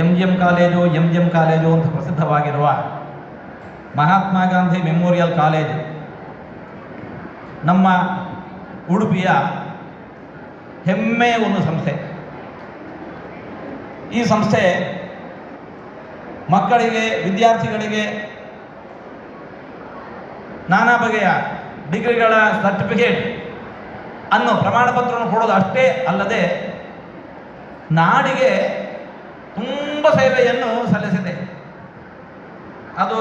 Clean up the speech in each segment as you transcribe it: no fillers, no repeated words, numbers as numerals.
M college ಅಂತ ಪ್ರಸಿದ್ಧವಾಗಿರುವ Mahatma Gandhi memorial college ನಮ್ಮ ಉಡುಪಿಯ ಹೆಮ್ಮೆಯ ಒಂದು ಸಂಸ್ಥೆ. ಈ ಸಂಸ್ಥೆ ಮಕ್ಕಳಿಗೆ, ವಿದ್ಯಾರ್ಥಿಗಳಿಗೆ ನಾನಾ ಬಗೆಯ ಡಿಗ್ರಿಗಳ ಸರ್ಟಿಫಿಕೇಟ್ ಅನ್ನೋ ಪ್ರಮಾಣ ಪತ್ರವನ್ನು ಕೊಡೋದು ಅಷ್ಟೇ ಅಲ್ಲದೆ ನಾಡಿಗೆ ತುಂಬ ಸೇವೆಯನ್ನು ಸಲ್ಲಿಸಿದೆ. ಅದು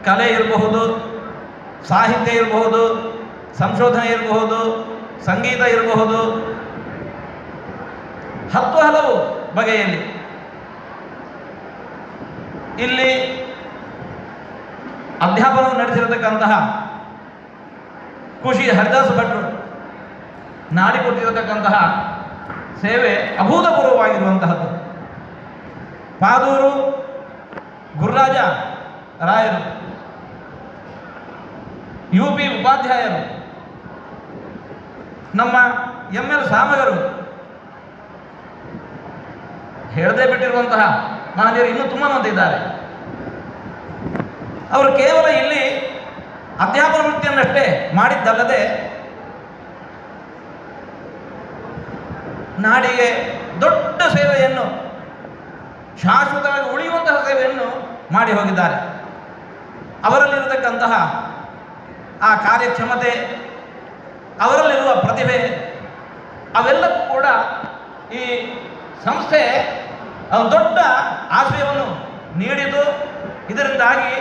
ಕಲೆ ಇರಬಹುದು, ಸಾಹಿತ್ಯ ಇರಬಹುದು, ಸಂಶೋಧನೆ ಇರಬಹುದು, ಸಂಗೀತ ಇರಬಹುದು, ಹಲವು ಬಗೆಯಲ್ಲಿ. ಇಲ್ಲಿ ಅಧ್ಯಾಪನವನ್ನು ನಡೆಸಿರತಕ್ಕಂತಹ ಖುಷಿ ಹರಿದಾಸ ಭಟ್ರು ನಾಡಿ ಕೊಟ್ಟಿರತಕ್ಕಂತಹ ಸೇವೆ ಅಭೂತಪೂರ್ವವಾಗಿರುವಂತಹದ್ದು. ಪಾದೂರು ಗುರುರಾಜ ರಾಯರು, UP ಉಪಾಧ್ಯಾಯರು, ನಮ್ಮ ML ಸಾಮಗರು, ಹೇಳದೆ ಬಿಟ್ಟಿರುವಂತಹ ಮಹನೀಯರು ಇನ್ನೂ ತುಂಬ ಮಂದಿ ಇದ್ದಾರೆ. ಅವರು ಕೇವಲ ಇಲ್ಲಿ ಅಧ್ಯಾಪನ ವೃತ್ತಿಯನ್ನಷ್ಟೇ ಮಾಡಿದ್ದಲ್ಲದೆ ನಾಡಿಗೆ ದೊಡ್ಡ ಸೇವೆಯನ್ನು, ಶಾಶ್ವತವಾಗಿ ಉಳಿಯುವಂತಹ ಸೇವೆಯನ್ನು ಮಾಡಿ ಹೋಗಿದ್ದಾರೆ. ಅವರಲ್ಲಿರತಕ್ಕಂತಹ ಆ ಕಾರ್ಯಕ್ಷಮತೆ, ಅವರಲ್ಲಿರುವ ಪ್ರತಿಭೆ, ಅವೆಲ್ಲವೂ ಕೂಡ ಈ ಸಂಸ್ಥೆ ದೊಡ್ಡ ಆಶ್ರಯವನ್ನು ನೀಡಿದ್ದು. ಇದರಿಂದಾಗಿ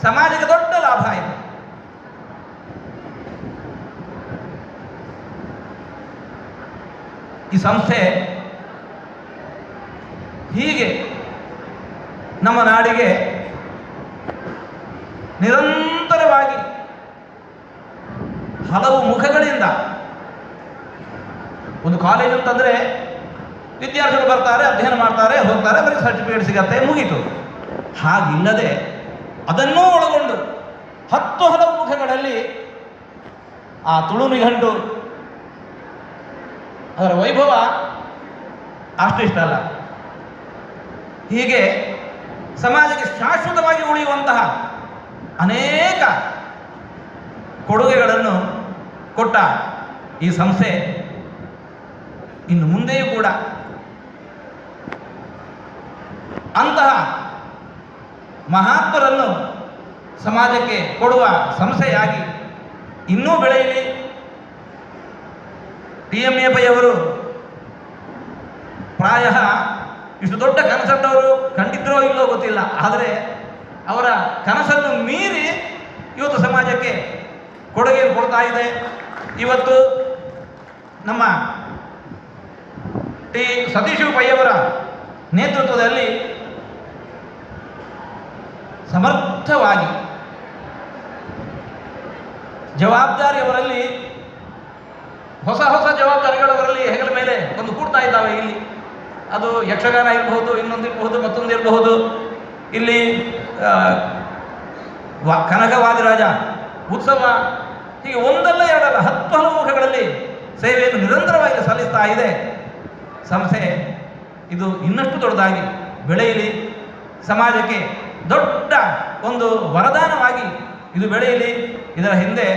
ಸಮಾಜಕ್ಕೆ ದೊಡ್ಡ ಲಾಭ ಆಯಿತು. ಈ ಸಂಸ್ಥೆ ಹೀಗೆ ನಮ್ಮ ನಾಡಿಗೆ ನಿರಂತರವಾಗಿ ಹಲವು ಮುಖಗಳಿಂದ, ಒಂದು ಕಾಲೇಜು ಅಂತಂದರೆ ವಿದ್ಯಾರ್ಥಿಗಳು ಬರ್ತಾರೆ, ಅಧ್ಯಯನ ಮಾಡ್ತಾರೆ, ಹೋಗ್ತಾರೆ, ಬರೀ ಸರ್ಟಿಫಿಕೇಟ್ ಸಿಗತ್ತೆ, ಮುಗೀತು. ಹಾಗಿಲ್ಲದೆ ಅದನ್ನೂ ಒಳಗೊಂಡು ಹಲವು ಮುಖಗಳಲ್ಲಿ ಆ ತುಳು ನಿಘಂಟು ಅದರ ವೈಭವ ಅಷ್ಟಿಷ್ಟಲ್ಲ. ಹೀಗೆ ಸಮಾಜಕ್ಕೆ ಶಾಶ್ವತವಾಗಿ ಉಳಿಯುವಂತಹ ಅನೇಕ ಕೊಡುಗೆಗಳನ್ನು ಕೊಟ್ಟ ಈ ಸಂಸ್ಥೆ ಇನ್ನು ಮುಂದೆಯೂ ಕೂಡ ಅಂತಹ ಮಹಾತ್ಮರನ್ನು ಸಮಾಜಕ್ಕೆ ಕೊಡುವ ಸಂಸ್ಥೆಯಾಗಿ ಇನ್ನೂ ಬೆಳೆಯಲಿ. TMA ಪೈ ಅವರು ಪ್ರಾಯ ಇಷ್ಟು ದೊಡ್ಡ ಕನಸಟ್ಟವರು ಕಂಡಿದ್ದರೋ ಇಲ್ಲೋ ಗೊತ್ತಿಲ್ಲ, ಆದರೆ ಅವರ ಕನಸನ್ನು ಮೀರಿ ಇವತ್ತು ಸಮಾಜಕ್ಕೆ ಕೊಡುಗೆಯನ್ನು ಕೊಡ್ತಾ ಇದೆ. ಇವತ್ತು ನಮ್ಮ ಸತೀಶ್ ಪೈ ಅವರ ನೇತೃತ್ವದಲ್ಲಿ ಸಮರ್ಥವಾಗಿ ಜವಾಬ್ದಾರಿಯವರಲ್ಲಿ ಹೊಸ ಜವಾಬ್ದಾರಿಗಳವರಲ್ಲಿ ಹೆಗಲ ಮೇಲೆ ಒಂದು ಕೂಡ್ತಾ ಇದ್ದಾವೆ. ಇಲ್ಲಿ ಅದು ಯಕ್ಷಗಾನ ಇರಬಹುದು, ಇನ್ನೊಂದಿರಬಹುದು, ಮತ್ತೊಂದಿರಬಹುದು. ಇಲ್ಲಿ ಕನಕವಾದಿರಾಜ ಉತ್ಸವ, ಹೀಗೆ ಒಂದಲ್ಲ ಎರಡಲ್ಲ ಹಲವು ಮುಖಗಳಲ್ಲಿ ಸೇವೆಯನ್ನು ನಿರಂತರವಾಗಿ ಸಲ್ಲಿಸ್ತಾ ಇದೆ ಸಂಸ್ಥೆ. ಇದು ಇನ್ನಷ್ಟು ದೊಡ್ಡದಾಗಿ ಬೆಳೆಯಲಿ, ಸಮಾಜಕ್ಕೆ ದೊಡ್ಡ ಒಂದು ವರದಾನವಾಗಿ ಇದು ಬೆಳೆಯಲಿ. ಇದರ ಹಿಂದೆ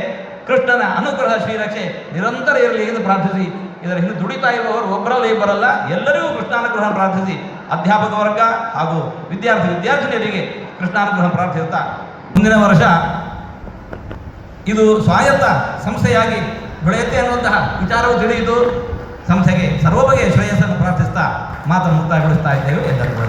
ಕೃಷ್ಣನ ಅನುಗ್ರಹ ಶ್ರೀರಕ್ಷೆ ನಿರಂತರ ಇರಲಿ ಎಂದು ಪ್ರಾರ್ಥಿಸಿ, ಇದರ ಹಿಂದೆ ದುಡಿತಾ ಇರುವವರು ಒಬ್ಬರಲ್ಲ ಇಬ್ಬರಲ್ಲ, ಎಲ್ಲರಿಗೂ ಕೃಷ್ಣಾನುಗ್ರಹ ಪ್ರಾರ್ಥಿಸಿ, ಅಧ್ಯಾಪಕ ವರ್ಗ ಹಾಗೂ ವಿದ್ಯಾರ್ಥಿನಿಯರಿಗೆ ಕೃಷ್ಣಾನುಗ್ರಹ ಪ್ರಾರ್ಥಿಸುತ್ತಾ ಮುಂದಿನ ವರ್ಷ ಇದು ಸ್ವಾಯತ್ತ ಸಂಸ್ಥೆಯಾಗಿ ಬೆಳೆಯುತ್ತೆ ಅನ್ನುವಂತಹ ವಿಚಾರವು ತಿಳಿಯಿತು. ಸಂಸ್ಥೆಗೆ ಸರ್ವ ಬಗೆಯ ಶ್ರೇಯಸ್ಸನ್ನು ಪ್ರಾರ್ಥಿಸ್ತಾ ಮಾತನ್ನು ಮುಕ್ತಾಯಗೊಳಿಸ್ತಾ ಇದ್ದೇವೆ. ಎಲ್ಲರಿಗೂ